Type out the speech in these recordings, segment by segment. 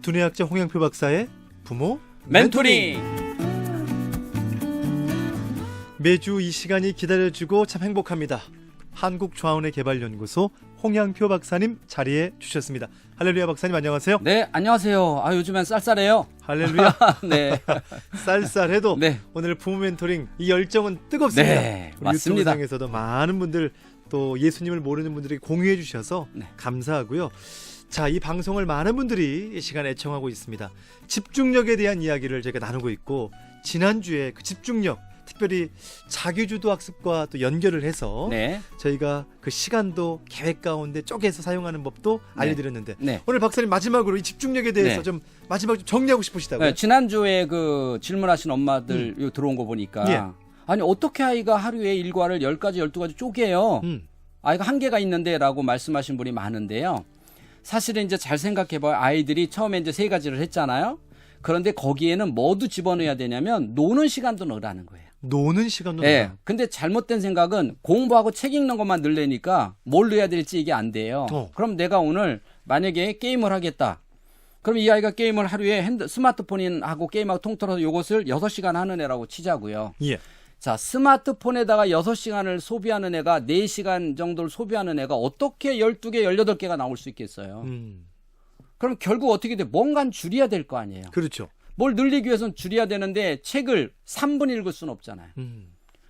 두뇌학자 홍영표 박사의 부모 멘토링. 매주 이 시간이 기다려지고 참 행복합니다. 한국좌원의개발연구소 홍영표 박사님 자리해 주셨습니다. 할렐루야 박사님 안녕하세요. 네, 안녕하세요. 요즘엔 쌀쌀해요. 할렐루야. 네. 쌀쌀해도 네. 오늘 부모 멘토링 이 열정은 뜨겁습니다. 네, 우리 맞습니다. 유튜브상에서도 많은 분들 또 예수님을 모르는 분들이 공유해 주셔서 네. 감사하고요. 자, 이 방송을 많은 분들이 이 시간에 애청하고 있습니다. 집중력에 대한 이야기를 저희가 나누고 있고 지난주에 그 집중력 특별히 자기주도 학습과 또 연결을 해서 네. 저희가 그 시간도 계획 가운데 쪼개서 사용하는 법도 네. 알려드렸는데 네. 오늘 박사님 마지막으로 이 집중력에 대해서 네. 좀 마지막 좀 정리하고 싶으시다고요? 네, 지난주에 그 질문하신 엄마들 요 들어온 거 보니까 예. 아니 어떻게 아이가 하루에 일과를 10가지 12가지 쪼개요. 아이가 한계가 있는데 라고 말씀하신 분이 많은데요. 사실은 이제 잘 생각해봐요. 아이들이 처음에 이제 3가지를 했잖아요. 그런데 거기에는 뭐도 집어넣어야 되냐면 노는 시간도 넣으라는 거예요. 노는 시간도 네. 넣어요. 근데 잘못된 생각은 공부하고 책 읽는 것만 늘려니까 뭘 넣어야 될지 이게 안 돼요. 그럼 내가 오늘 만약에 게임을 하겠다. 그럼 이 아이가 게임을 하루에 스마트폰하고 게임하고 통틀어서 이것을 6시간 하는 애라고 치자고요. 예. 자, 스마트폰에다가 6시간을 소비하는 애가 4시간 정도를 소비하는 애가 어떻게 12개, 18개가 나올 수 있겠어요. 그럼 결국 어떻게 돼? 뭔가는 줄여야 될 거 아니에요. 그렇죠. 뭘 늘리기 위해서는 줄여야 되는데 책을 3분 읽을 수는 없잖아요.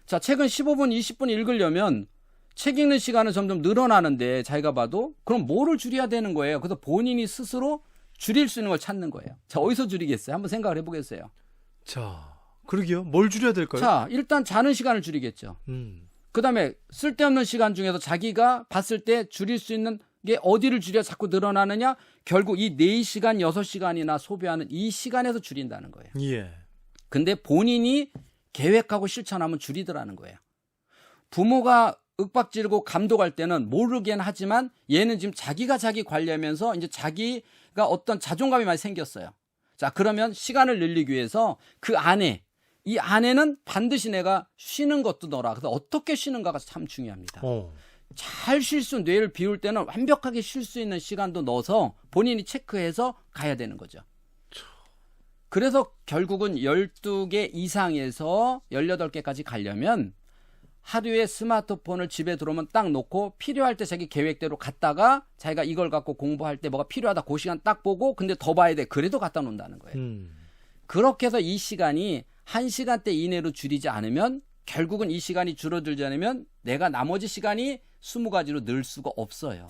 자, 책은 15분, 20분 읽으려면 책 읽는 시간은 점점 늘어나는데 자기가 봐도 그럼 뭐를 줄여야 되는 거예요. 그래서 본인이 스스로 줄일 수 있는 걸 찾는 거예요. 자, 어디서 줄이겠어요? 한번 생각을 해보겠어요. 자, 그러게요. 뭘 줄여야 될까요? 자, 일단 자는 시간을 줄이겠죠. 그 다음에 쓸데없는 시간 중에서 자기가 봤을 때 줄일 수 있는 게 어디를 줄여 자꾸 늘어나느냐? 결국 이 4시간, 6시간이나 소비하는 이 시간에서 줄인다는 거예요. 예. 근데 본인이 계획하고 실천하면 줄이더라는 거예요. 부모가 윽박지르고 감독할 때는 모르긴 하지만 얘는 지금 자기가 자기 관리하면서 이제 자기가 어떤 자존감이 많이 생겼어요. 자, 그러면 시간을 늘리기 위해서 그 안에 이 안에는 반드시 내가 쉬는 것도 넣어라. 그래서 어떻게 쉬는가가 참 중요합니다. 잘 쉴 수, 뇌를 비울 때는 완벽하게 쉴 수 있는 시간도 넣어서 본인이 체크해서 가야 되는 거죠. 그래서 결국은 12개 이상에서 18개까지 가려면 하루에 스마트폰을 집에 들어오면 딱 놓고 필요할 때 자기 계획대로 갔다가 자기가 이걸 갖고 공부할 때 뭐가 필요하다 그 시간 딱 보고 근데 더 봐야 돼. 그래도 갖다 놓는다는 거예요. 그렇게 해서 이 시간이 1시간대 이내로 줄이지 않으면 결국은 이 시간이 줄어들지 않으면 내가 나머지 시간이 20가지로 늘 수가 없어요.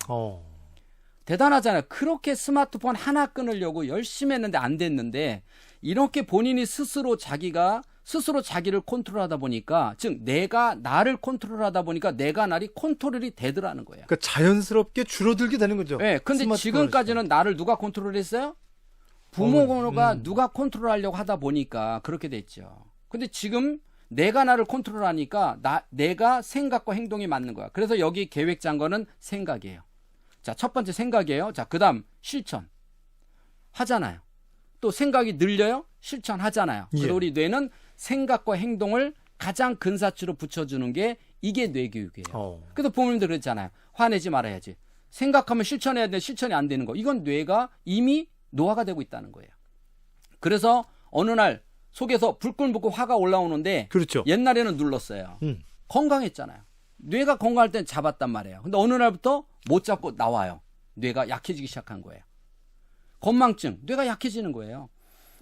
대단하잖아요. 그렇게 스마트폰 하나 끊으려고 열심히 했는데 안 됐는데 이렇게 본인이 스스로 자기를 컨트롤하다 보니까 즉 내가 나를 컨트롤하다 보니까 내가 나를 컨트롤이 되더라는 거예요. 그러니까 자연스럽게 줄어들게 되는 거죠. 네, 근데 지금까지는 나를 누가 컨트롤했어요? 부모가 누가 컨트롤하려고 하다 보니까 그렇게 됐죠. 근데 지금 내가 나를 컨트롤하니까 내가 생각과 행동이 맞는 거야. 그래서 여기 계획 짠 거는 생각이에요. 자, 첫 번째 생각이에요. 자, 그다음 실천 하잖아요. 또 생각이 늘려요. 실천하잖아요. 예. 그리고 우리 뇌는 생각과 행동을 가장 근사치로 붙여주는 게 이게 뇌교육이에요. 그래서 부모님들 그랬잖아요. 화내지 말아야지. 생각하면 실천해야 되는데 실천이 안 되는 거. 이건 뇌가 이미 노화가 되고 있다는 거예요. 그래서 어느 날 속에서 불끈불끈 화가 올라오는데 그렇죠. 옛날에는 눌렀어요. 건강했잖아요. 뇌가 건강할 땐 잡았단 말이에요. 근데 어느 날부터 못 잡고 나와요. 뇌가 약해지기 시작한 거예요. 건망증, 뇌가 약해지는 거예요.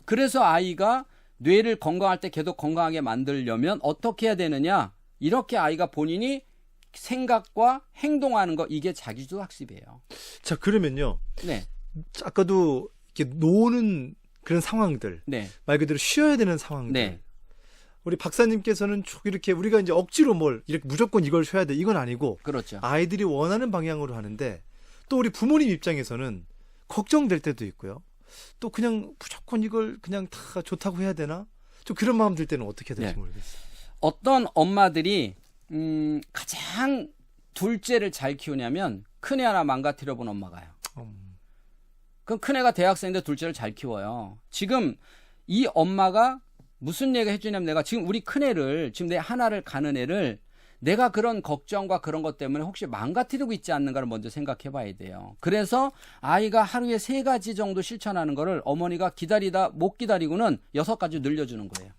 그래서 아이가 뇌를 건강할 때 계속 건강하게 만들려면 어떻게 해야 되느냐? 이렇게 아이가 본인이 생각과 행동하는 거 이게 자기주도 학습이에요. 자, 그러면요. 네. 아까도 이렇게 노는 그런 상황들, 네. 말 그대로 쉬어야 되는 상황들. 네. 우리 박사님께서는 쭉 이렇게 우리가 이제 억지로 이렇게 무조건 이걸 쉬어야 돼 이건 아니고 그렇죠. 아이들이 원하는 방향으로 하는데 또 우리 부모님 입장에서는 걱정될 때도 있고요. 또 그냥 무조건 이걸 그냥 다 좋다고 해야 되나? 좀 그런 마음 들 때는 어떻게 해야 될지 네. 모르겠어요. 어떤 엄마들이 가장 둘째를 잘 키우냐면 큰애 하나 망가뜨려 본 엄마가요. 그럼 큰애가 대학생인데 둘째를 잘 키워요. 지금 이 엄마가 무슨 얘기 해주냐면 내가 지금 우리 큰애를 지금 내 하나를 가는 애를 내가 그런 걱정과 그런 것 때문에 혹시 망가뜨리고 있지 않는가를 먼저 생각해 봐야 돼요. 그래서 아이가 하루에 3가지 정도 실천하는 거를 어머니가 기다리다 못 기다리고는 6가지 늘려주는 거예요.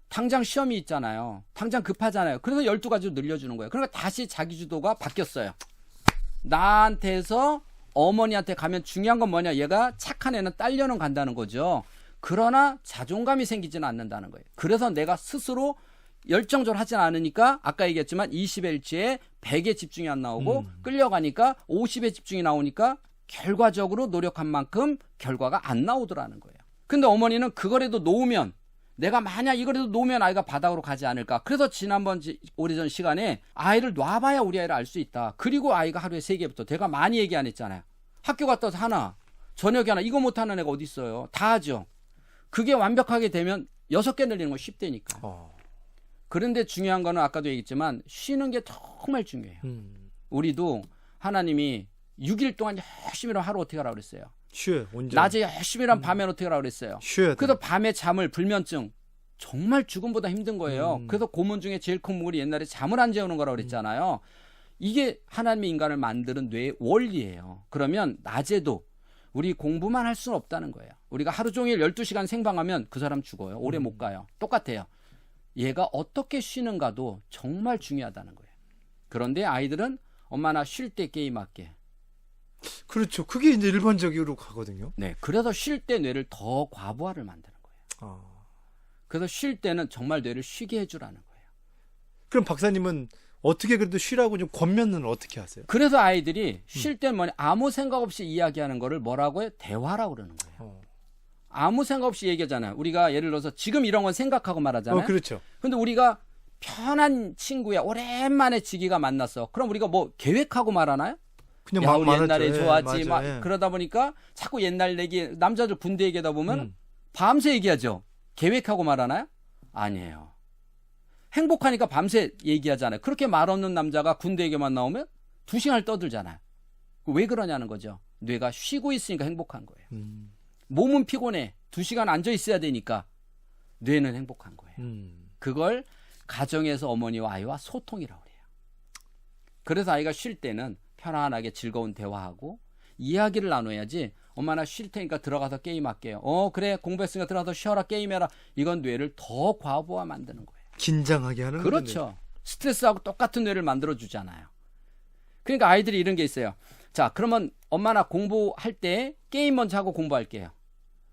당장 시험이 있잖아요. 당장 급하잖아요. 그래서 12가지로 늘려주는 거예요. 그러니까 다시 자기 주도가 바뀌었어요. 나한테서 어머니한테 가면 중요한 건 뭐냐? 얘가 착한 애는 딸려는 간다는 거죠. 그러나 자존감이 생기지는 않는다는 거예요. 그래서 내가 스스로 열정적으로 하진 않으니까 아까 얘기했지만 20의 일치에 100에 집중이 안 나오고 끌려가니까 50에 집중이 나오니까 결과적으로 노력한 만큼 결과가 안 나오더라는 거예요. 근데 어머니는 그거라도 놓으면 내가 만약 이거라도 놓으면 아이가 바닥으로 가지 않을까. 그래서 지난번 오래전 시간에 아이를 놔봐야 우리 아이를 알 수 있다. 그리고 아이가 하루에 3개부터 제가 많이 얘기 안 했잖아요. 학교 갔다 와서 하나, 저녁에 하나, 이거 못하는 애가 어디 있어요. 다 하죠. 그게 완벽하게 되면 6개 늘리는 건 쉽다니까. 그런데 중요한 거는 아까도 얘기했지만 쉬는 게 정말 중요해요. 우리도 하나님이 6일 동안 열심히 일하면 하루 어떻게 하라고 그랬어요. 쉬어요. 온전. 낮에 열심히 일하면 밤에 어떻게 하라고 그랬어요. 쉬어야 돼. 그래서 밤에 잠을 불면증 정말 죽음보다 힘든 거예요. 그래서 고문 중에 제일 큰 문이 옛날에 잠을 안 재우는 거라고 그랬잖아요. 이게 하나님이 인간을 만드는 뇌의 원리예요. 그러면 낮에도 우리 공부만 할 수는 없다는 거예요. 우리가 하루 종일 12시간 생방하면 그 사람 죽어요. 오래 못 가요. 똑같아요. 얘가 어떻게 쉬는가도 정말 중요하다는 거예요. 그런데 아이들은 엄마 나 쉴 때 게임할게. 그렇죠. 그게 이제 일반적으로 가거든요. 네, 그래서 쉴 때 뇌를 더 과부하를 만드는 거예요. 그래서 쉴 때는 정말 뇌를 쉬게 해주라는 거예요. 그럼 박사님은 어떻게 그래도 쉬라고 좀 권면은 어떻게 하세요? 그래서 아이들이 쉴 때는 뭐냐 아무 생각 없이 이야기하는 거를 뭐라고 해요? 대화라고 그러는 거예요. 아무 생각 없이 얘기하잖아요. 우리가 예를 들어서 지금 이런 건 생각하고 말하잖아요. 그렇죠. 근데 우리가 편한 친구야 오랜만에 지기가 만났어. 그럼 우리가 뭐 계획하고 말하나요? 그냥 야, 막 우리 말하죠. 옛날에 좋았지. 예, 막 맞아요. 예. 그러다 보니까 자꾸 옛날 얘기, 남자들 군대 얘기하다 보면 밤새 얘기하죠. 계획하고 말하나요? 아니에요. 행복하니까 밤새 얘기하잖아요. 그렇게 말 없는 남자가 군대 얘기만 나오면 2시간을 떠들잖아요. 왜 그러냐는 거죠. 뇌가 쉬고 있으니까 행복한 거예요. 몸은 피곤해. 2시간 앉아 있어야 되니까 뇌는 행복한 거예요. 그걸 가정에서 어머니와 아이와 소통이라고 해요. 그래서 아이가 쉴 때는 편안하게 즐거운 대화하고 이야기를 나눠야지 엄마 나 쉴 테니까 들어가서 게임할게요. 그래 공부했으니까 들어가서 쉬어라 게임해라. 이건 뇌를 더 과부하 만드는 거예요. 긴장하게 하는 거죠. 그렇죠. 스트레스하고 똑같은 뇌를 만들어주잖아요. 그러니까 아이들이 이런 게 있어요. 자 그러면 엄마 나 공부할 때 게임 먼저 하고 공부할게요.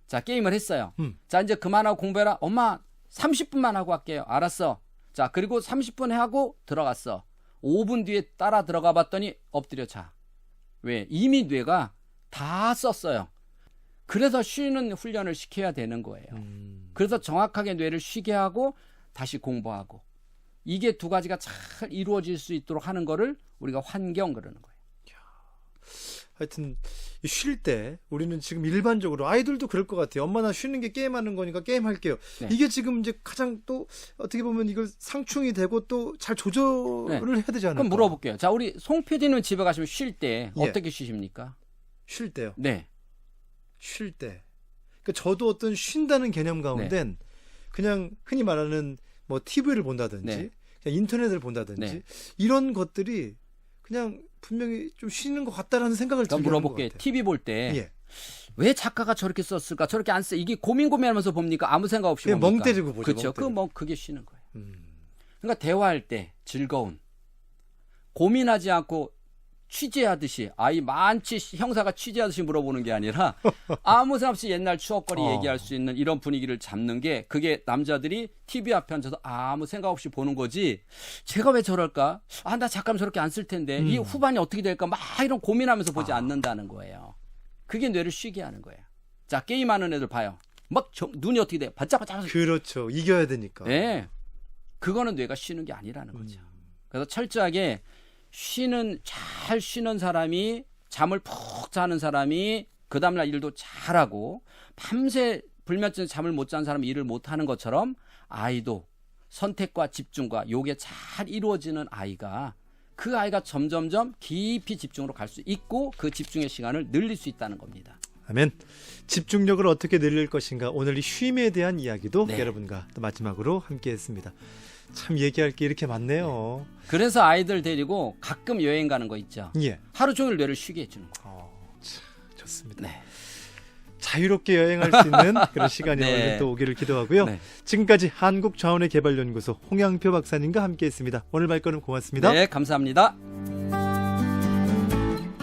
자 게임을 했어요. 자 이제 그만하고 공부해라. 엄마 30분만 하고 할게요. 알았어. 자 그리고 30분 하고 들어갔어. 5분 뒤에 따라 들어가 봤더니 엎드려 자. 왜? 이미 뇌가 다 썼어요. 그래서 쉬는 훈련을 시켜야 되는 거예요. 그래서 정확하게 뇌를 쉬게 하고 다시 공부하고 이게 2가지가 잘 이루어질 수 있도록 하는 거를 우리가 환경 그러는 거예요. 하여튼 쉴 때 우리는 지금 일반적으로 아이들도 그럴 것 같아요. 엄마 나 쉬는 게 게임하는 거니까 게임할게요. 네. 이게 지금 이제 가장 또 어떻게 보면 이걸 상충이 되고 또 잘 조절을 해야 되지 않을까? 그럼 물어볼게요. 자 우리 송 PD는 집에 가시면 쉴 때 예. 어떻게 쉬십니까? 쉴 때요. 네. 쉴 때. 그러니까 저도 어떤 쉰다는 개념 가운데는 그냥 흔히 말하는 뭐 TV를 본다든지 네. 그냥 인터넷을 본다든지 네. 이런 것들이 그냥 분명히 좀 쉬는 것 같다라는 생각을 그럼 들게 하는 것 물어볼게요. 같아요. TV 볼 때 왜 예. 작가가 저렇게 썼을까? 저렇게 안 써. 이게 고민하면서 봅니까? 아무 생각 없이 그냥 봅니까? 멍 때리고 보죠. 그렇죠. 멍 때리고. 그게 쉬는 거예요. 그러니까 대화할 때 즐거운 고민하지 않고 취재하듯이 아이 많지 형사가 취재하듯이 물어보는 게 아니라 아무 생각 없이 옛날 추억거리 얘기할 수 있는 이런 분위기를 잡는 게 그게 남자들이 TV 앞에 앉아서 아무 생각 없이 보는 거지. 제가 왜 저럴까? 나 잠깐 저렇게 안 쓸 텐데 이 후반이 어떻게 될까? 막 이런 고민하면서 보지 않는다는 거예요. 그게 뇌를 쉬게 하는 거예요. 자 게임하는 애들 봐요. 막 눈이 어떻게 돼요? 반짝반짝. 그렇죠. 이겨야 되니까. 네. 그거는 뇌가 쉬는 게 아니라는 거죠. 그래서 철저하게 잘 쉬는 사람이 잠을 푹 자는 사람이 그 다음날 일도 잘하고 밤새 불면증 잠을 못 자는 사람이 일을 못하는 것처럼 아이도 선택과 집중과 요게 잘 이루어지는 아이가 그 아이가 점점점 깊이 집중으로 갈 수 있고 그 집중의 시간을 늘릴 수 있다는 겁니다. 아멘. 집중력을 어떻게 늘릴 것인가 오늘 이 쉼에 대한 이야기도 네. 여러분과 또 마지막으로 함께했습니다. 참 얘기할 게 이렇게 많네요. 그래서 아이들 데리고 가끔 여행 가는 거 있죠. 예. 하루 종일 뇌를 쉬게 해주는 거. 참 좋습니다. 네. 자유롭게 여행할 수 있는 그런 시간이 네. 오늘 또 오기를 기도하고요. 네. 지금까지 한국자원의 개발연구소 홍양표 박사님과 함께했습니다. 오늘 발걸음 고맙습니다. 네, 감사합니다.